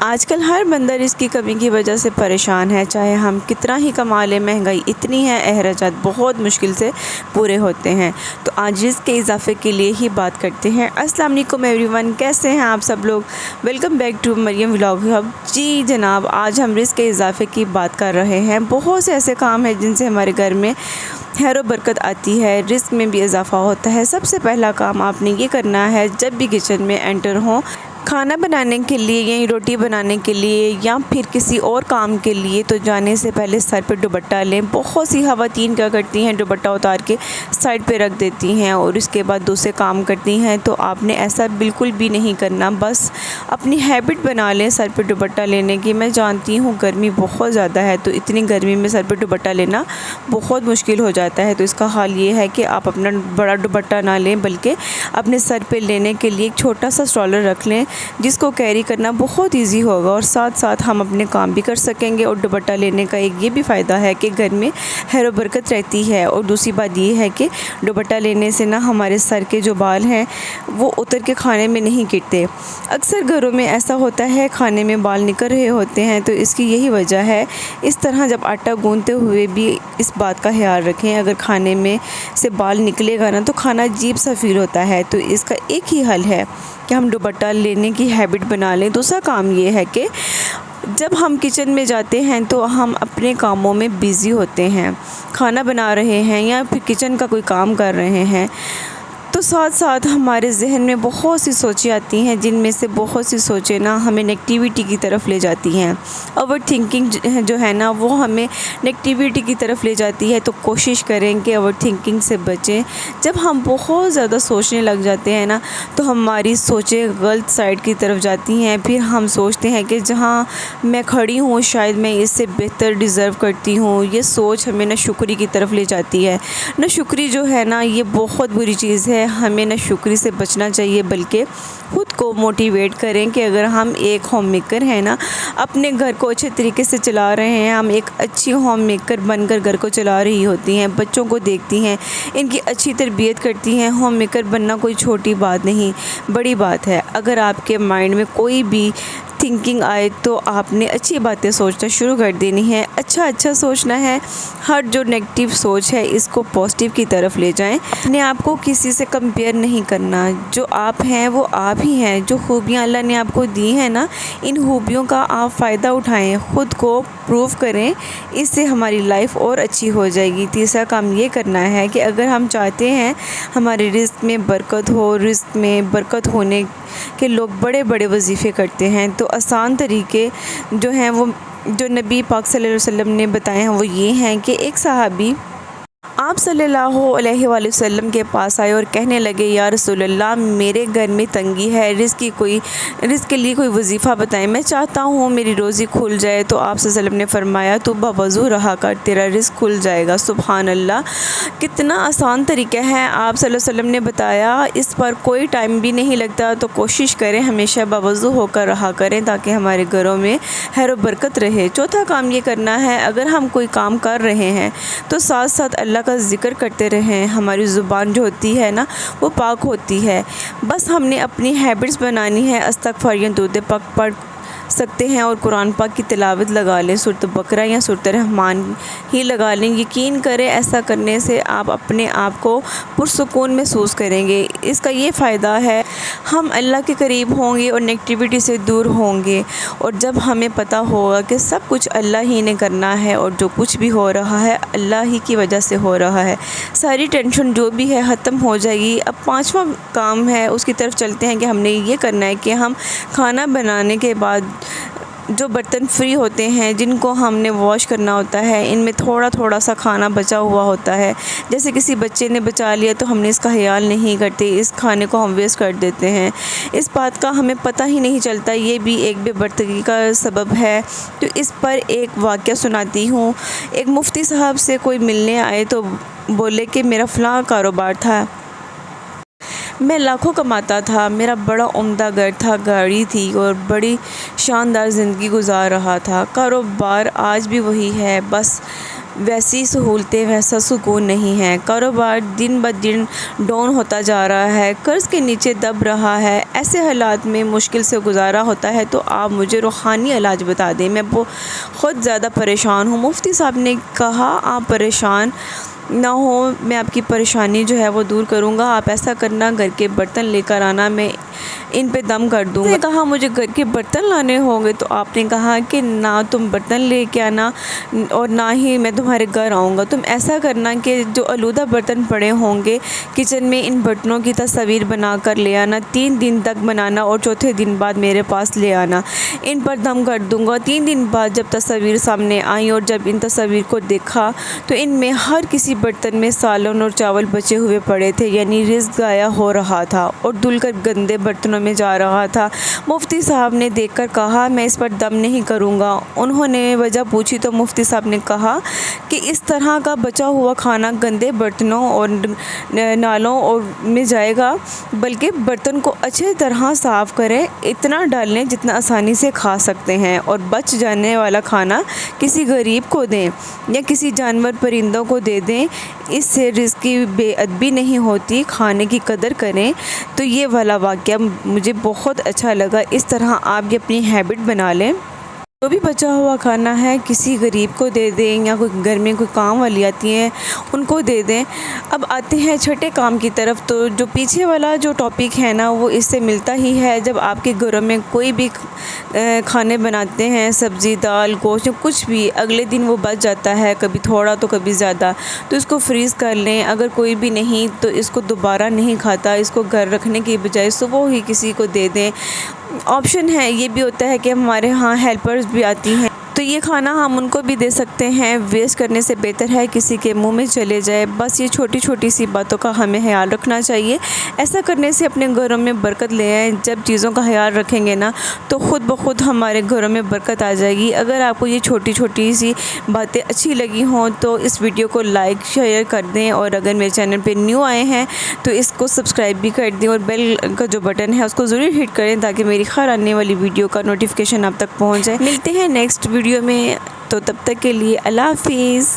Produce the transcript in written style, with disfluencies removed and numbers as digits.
آج کل ہر بندہ رزق کی کمی کی وجہ سے پریشان ہے، چاہے ہم کتنا ہی کما لیں، مہنگائی اتنی ہے، اخراجات بہت مشکل سے پورے ہوتے ہیں۔ تو آج رزق کے اضافے کے لیے ہی بات کرتے ہیں۔ السلام علیکم ایوری ون، کیسے ہیں آپ سب لوگ؟ Welcome back to Maryam vlog hub. جی جناب، آج ہم رزق کے اضافے کی بات کر رہے ہیں۔ بہت سے ایسے کام ہیں جن سے ہمارے گھر میں خیر و برکت آتی ہے، رزق میں بھی اضافہ ہوتا ہے۔ سب سے پہلا کام آپ نے یہ کرنا ہے، جب بھی کچن میں انٹر ہوں، کھانا بنانے کے لیے یا روٹی بنانے کے لیے یا پھر کسی اور کام کے لیے، تو جانے سے پہلے سر پہ دوپٹہ لیں۔ بہت سی خواتین کیا کرتی ہیں، دوپٹہ اتار کے سائڈ پہ رکھ دیتی ہیں اور اس کے بعد دوسرے کام کرتی ہیں۔ تو آپ نے ایسا بالکل بھی نہیں کرنا، بس اپنی ہیبٹ بنا لیں سر پہ دوپٹہ لینے کی۔ میں جانتی ہوں گرمی بہت زیادہ ہے، تو اتنی گرمی میں سر پہ دوپٹہ لینا بہت مشکل ہو جاتا ہے۔ تو اس کا حل یہ ہے کہ آپ اپنا بڑا دوپٹہ نہ لیں، بلکہ اپنے سر پہ لینے کے لیے ایک چھوٹا سا اسٹرولر رکھ لیں، جس کو کیری کرنا بہت ایزی ہوگا اور ساتھ ساتھ ہم اپنے کام بھی کر سکیں گے۔ اور دوپٹہ لینے کا ایک یہ بھی فائدہ ہے کہ گھر میں خیر و برکت رہتی ہے، اور دوسری بات یہ ہے کہ دوپٹہ لینے سے ہمارے سر کے جو بال ہیں وہ اتر کے کھانے میں نہیں گرتے۔ اکثر گھروں میں ایسا ہوتا ہے، کھانے میں بال نکل رہے ہوتے ہیں، تو اس کی یہی وجہ ہے۔ اس طرح جب آٹا گوندتے ہوئے بھی اس بات کا خیال رکھیں، اگر کھانے میں سے بال نکلے گا تو کھانا عجیب سا فیل ہوتا ہے۔ تو اس کا ایک ہی حل ہے کہ ہم دوپٹہ لینے کی ہیبٹ بنا لیں۔ دوسرا کام یہ ہے کہ جب ہم کچن میں جاتے ہیں تو ہم اپنے کاموں میں بیزی ہوتے ہیں، کھانا بنا رہے ہیں یا پھر کچن کا کوئی کام کر رہے ہیں، تو ساتھ ساتھ ہمارے ذہن میں بہت سی سوچیں آتی ہیں، جن میں سے بہت سی سوچیں ہمیں نیگیٹیوٹی کی طرف لے جاتی ہیں۔ اوور تھنکنگ جو ہے وہ ہمیں نیگیٹیوٹی کی طرف لے جاتی ہے۔ تو کوشش کریں کہ اوور تھنکنگ سے بچیں۔ جب ہم بہت زیادہ سوچنے لگ جاتے ہیں تو ہماری سوچیں غلط سائڈ کی طرف جاتی ہیں۔ پھر ہم سوچتے ہیں کہ جہاں میں کھڑی ہوں شاید میں اس سے بہتر ڈیزرو کرتی ہوں۔ یہ سوچ ہمیں ناشکری کی طرف لے جاتی ہے۔ ناشکری جو ہے یہ بہت بری چیز ہے۔ ہمیں ناشکری سے بچنا چاہیے، بلکہ خود کو موٹیویٹ کریں کہ اگر ہم ایک ہوم میکر ہیں اپنے گھر کو اچھے طریقے سے چلا رہے ہیں، ہم ایک اچھی ہوم میکر بن کر گھر کو چلا رہی ہوتی ہیں، بچوں کو دیکھتی ہیں، ان کی اچھی تربیت کرتی ہیں۔ ہوم میکر بننا کوئی چھوٹی بات نہیں، بڑی بات ہے۔ اگر آپ کے مائنڈ میں کوئی بھی تھنکنگ آئے تو آپ نے اچھی باتیں سوچنا شروع کر دینی ہے، اچھا سوچنا ہے۔ ہر جو نیگیٹیو سوچ ہے اس کو پازیٹیو کی طرف لے جائیں۔ اپنے آپ کو کسی سے کمپیئر نہیں کرنا، جو آپ ہیں وہ آپ ہی ہیں۔ جو خوبیاں اللہ نے آپ کو دی ہیں ان خوبیوں کا آپ فائدہ اٹھائیں، خود کو پروو کریں، اس سے ہماری لائف اور اچھی ہو جائے گی۔ تیسرا کام یہ کرنا ہے کہ اگر ہم چاہتے ہیں ہمارے رزق میں برکت ہو، رزق میں برکت ہونے کے لوگ بڑے بڑے وظیفے کرتے ہیں، تو آسان طریقے جو ہیں وہ جو نبی پاک صلی اللہ علیہ وسلم نے بتائے ہیں وہ یہ ہیں کہ ایک صحابی آپ صلی اللہ علیہ وآلہ وسلم کے پاس آئے اور کہنے لگے، یا رسول اللہ، میرے گھر میں تنگی ہے، رزق کے لیے کوئی وظیفہ بتائیں، میں چاہتا ہوں میری روزی کھل جائے۔ تو آپ صلی اللہ علیہ وسلم نے فرمایا، تو باوضو رہا کر، تیرا رزق کھل جائے گا۔ سبحان اللہ، کتنا آسان طریقہ ہے، آپ صلی اللہ علیہ وسلم نے بتایا، اس پر کوئی ٹائم بھی نہیں لگتا۔ تو کوشش کریں ہمیشہ باوضو ہو کر رہا کریں تاکہ ہمارے گھروں میں خیر و برکت رہے۔ چوتھا کام یہ کرنا ہے، اگر ہم کوئی کام کر رہے ہیں تو ساتھ ساتھ اللہ کا ذکر کرتے رہیں۔ ہماری زبان جو ہوتی ہے وہ پاک ہوتی ہے، بس ہم نے اپنی ہیبٹس بنانی ہے۔ استغفار یا درود پاک پڑھ سکتے ہیں اور قرآن پاک کی تلاوت لگا لیں، سورۃ بقرہ یا سورۃ رحمان ہی لگا لیں۔ یقین کریں ایسا کرنے سے آپ اپنے آپ کو پرسکون محسوس کریں گے۔ اس کا یہ فائدہ ہے، ہم اللہ کے قریب ہوں گے اور نیگیٹیوٹی سے دور ہوں گے۔ اور جب ہمیں پتہ ہوگا کہ سب کچھ اللہ ہی نے کرنا ہے اور جو کچھ بھی ہو رہا ہے اللہ ہی کی وجہ سے ہو رہا ہے، ساری ٹینشن جو بھی ہے ختم ہو جائے گی۔ اب پانچواں کام ہے، اس کی طرف چلتے ہیں کہ ہم نے یہ کرنا ہے کہ ہم کھانا بنانے کے بعد جو برتن فری ہوتے ہیں جن کو ہم نے واش کرنا ہوتا ہے، ان میں تھوڑا سا کھانا بچا ہوا ہوتا ہے، جیسے کسی بچے نے بچا لیا تو ہم نے اس کا خیال نہیں کرتے، اس کھانے کو ہم ویسٹ کر دیتے ہیں، اس بات کا ہمیں پتہ ہی نہیں چلتا، یہ بھی ایک بے برتگی کا سبب ہے۔ تو اس پر ایک واقعہ سناتی ہوں۔ ایک مفتی صاحب سے کوئی ملنے آئے تو بولے کہ میرا فلاں کاروبار تھا، میں لاکھوں کماتا تھا، میرا بڑا عمدہ گھر تھا، گاڑی تھی اور بڑی شاندار زندگی گزار رہا تھا، کاروبار آج بھی وہی ہے، بس ویسی سہولتیں، ویسا سکون نہیں ہے۔ کاروبار دن بہ دن ڈاؤن ہوتا جا رہا ہے، قرض کے نیچے دب رہا ہے۔ ایسے حالات میں مشکل سے گزارا ہوتا ہے تو آپ مجھے روحانی علاج بتا دیں، میں بہت زیادہ پریشان ہوں۔ مفتی صاحب نے کہا آپ پریشان نہ ہو، میں آپ کی پریشانی جو ہے وہ دور کروں گا۔ آپ ایسا کرنا، گھر کے برتن لے کر آنا، میں ان پہ دم کر دوں گا۔ میں نے کہا مجھے گھر کے برتن لانے ہوں گے، تو آپ نے کہا کہ نہ تم برتن لے کے آنا اور نہ ہی میں تمہارے گھر آؤں گا۔ تم ایسا کرنا کہ جو آلودہ برتن پڑے ہوں گے کچن میں، ان برتنوں کی تصویر بنا کر لے آنا، 3 دن تک بنانا اور چوتھے دن بعد میرے پاس لے آنا۔ ان پر دم کر دوں گا۔ 3 دن بعد جب تصویر سامنے آئیں اور جب ان تصویر کو دیکھا تو ان میں ہر کسی برتن میں سالن اور چاول بچے ہوئے پڑے تھے، یعنی رزق ضائع ہو رہا تھا اور دھل کر گندے برتنوں میں جا رہا تھا۔ مفتی صاحب نے دیکھ کر کہا میں اس پر دم نہیں کروں گا۔ انہوں نے وجہ پوچھی تو مفتی صاحب نے کہا کہ اس طرح کا بچا ہوا کھانا گندے برتنوں اور نالوں اور میں جائے گا، بلکہ برتن کو اچھے طرح صاف کریں، اتنا ڈالیں جتنا آسانی سے کھا سکتے ہیں، اور بچ جانے والا کھانا کسی غریب کو دیں یا کسی جانور پرندوں کو دے دیں۔ اس سے رزق کی بے ادبی نہیں ہوتی، کھانے کی قدر کریں۔ تو یہ والا واقعہ مجھے بہت اچھا لگا۔ اس طرح آپ یہ اپنی ہیبٹ بنا لیں، جو بھی بچا ہوا کھانا ہے کسی غریب کو دے دیں، یا کوئی گھر میں کوئی کام والی آتی ہیں ان کو دے دیں۔ اب آتے ہیں چھٹے کام کی طرف، تو جو پیچھے والا جو ٹاپک ہے نا وہ اس سے ملتا ہی ہے۔ جب آپ کے گھروں میں کوئی بھی کھانے بناتے ہیں، سبزی دال گوشت کچھ بھی، اگلے دن وہ بچ جاتا ہے، کبھی تھوڑا تو کبھی زیادہ، تو اس کو فریز کر لیں۔ اگر کوئی بھی نہیں تو اس کو دوبارہ نہیں کھاتا، اس کو گھر رکھنے کی بجائے صبح ہی کسی کو دے دیں۔ آپشن ہے، یہ بھی ہوتا ہے کہ ہمارے ہاں ہیلپرز بھی آتی ہیں تو یہ کھانا ہم ان کو بھی دے سکتے ہیں۔ ویسٹ کرنے سے بہتر ہے کسی کے منہ میں چلے جائے۔ بس یہ چھوٹی چھوٹی سی باتوں کا ہمیں خیال رکھنا چاہیے۔ ایسا کرنے سے اپنے گھروں میں برکت لے آئیں۔ جب چیزوں کا خیال رکھیں گے نا تو خود بخود ہمارے گھروں میں برکت آ جائے گی۔ اگر آپ کو یہ چھوٹی چھوٹی سی باتیں اچھی لگی ہوں تو اس ویڈیو کو لائک شیئر کر دیں، اور اگر میرے چینل پہ نیو آئے ہیں تو اس کو سبسکرائب بھی کر دیں، اور بیل کا جو بٹن ہے اس کو ضرور ہٹ کریں تاکہ میری خیر آنے والی ویڈیو کا نوٹیفیکیشن آپ تک پہنچ جائے۔ ملتے ہیں نیکسٹ ویڈیو میں، تو تب تک کے لیے اللہ حافظ۔